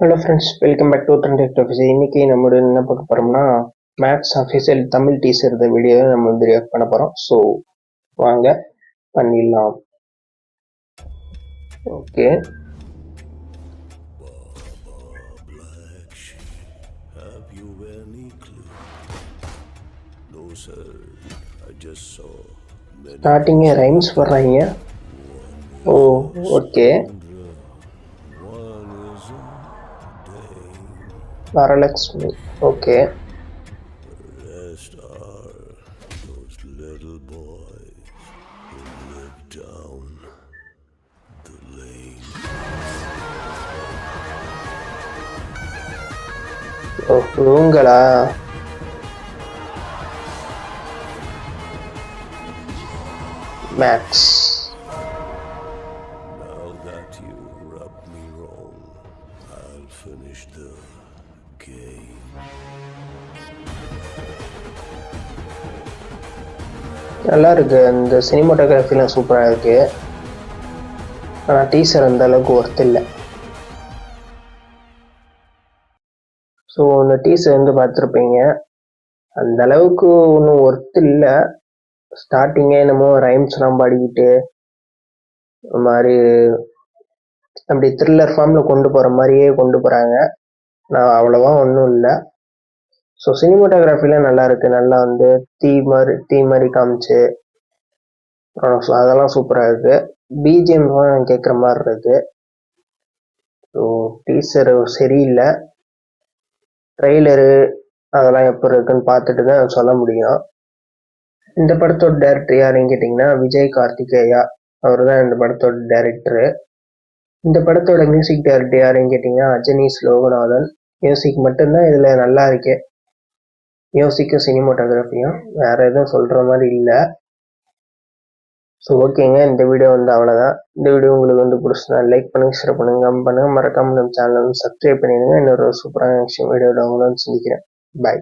Hello friends, welcome back to trend office. இன்னைக்கு நம்ம என்ன பார்க்க போகிறோம்னா, மேக்ஸ் அஃபிஷியல் தமிழ் டீசர் இந்த வீடியோ நம்ம ரியாக்ட் பண்ண போகிறோம். ஸோ வாங்க பண்ணிடலாம். ஓகே, ஸ்டார்டிங்கே ரைம்ஸ் வர்றாங்க. Oh okay, Varalakshmi. Okay, oh இவங்களா? Max. Now that you rubbed me wrong, I'll finish the game. நல்லா இருக்கு, இந்த சினிமாட்டோகிராஃபிலாம் சூப்பராக இருக்கு. ஆனால் டீசர் அந்த அளவுக்கு ஒர்த் இல்லை. ஸோ இந்த டீசர் வந்து பார்த்துருப்பீங்க, அந்த அளவுக்கு ஒன்றும் ஒர்த் இல்லை. ஸ்டார்டிங்கே என்னமோ ரைம்ஸ்லாம் பாடிக்கிட்டு ஒரு மாதிரி அப்படி த்ரில்லர் ஃபார்மில் கொண்டு போகிற மாதிரியே கொண்டு போகிறாங்க. நான் அவ்வளோவா ஒன்றும் இல்லை. ஸோ சினிமாட்டோகிராஃபிலாம் நல்லா இருக்குது. நல்லா வந்து தீ மாதிரி காமிச்சு அதெல்லாம் சூப்பராக இருக்குது. பிஜிஎம் கேட்குற மாதிரி இருக்குது. ஸோ டீசர் சரியில்லை. ட்ரெய்லரு அதெல்லாம் எப்போ இருக்குன்னு பார்த்துட்டு தான் சொல்ல முடியும். இந்த படத்தோட டைரக்டர் யாருன்னு கேட்டிங்கன்னா விஜய் கார்த்திகேயா. அவர் தான் இந்த படத்தோட டைரக்டரு. இந்த படத்தோட மியூசிக் டைரக்டர் யாருன்னு கேட்டிங்கன்னா அஜனீஷ் லோகநாதன். மியூசிக் மட்டும்தான் இதில் நல்லா இருக்கு. மியூசிக்கும் சினிமாட்டோகிராஃபியும் வேறு எதுவும் சொல்கிற மாதிரி இல்லை. ஸோ ஓகேங்க, இந்த வீடியோ வந்து அவ்வளோதான். இந்த வீடியோ உங்களுக்கு வந்து பிடிச்சினா லைக் பண்ணுங்கள், ஷேர் பண்ணுங்கள், கமெண்ட் பண்ணுங்கள். மறக்காமல் நம்ம சேனல் வந்து சப்ஸ்கிரைப் பண்ணிடுங்க. இன்னொரு சூப்பரான வீடியோவில் உங்களை வந்து சந்திக்கிறேன். பாய்.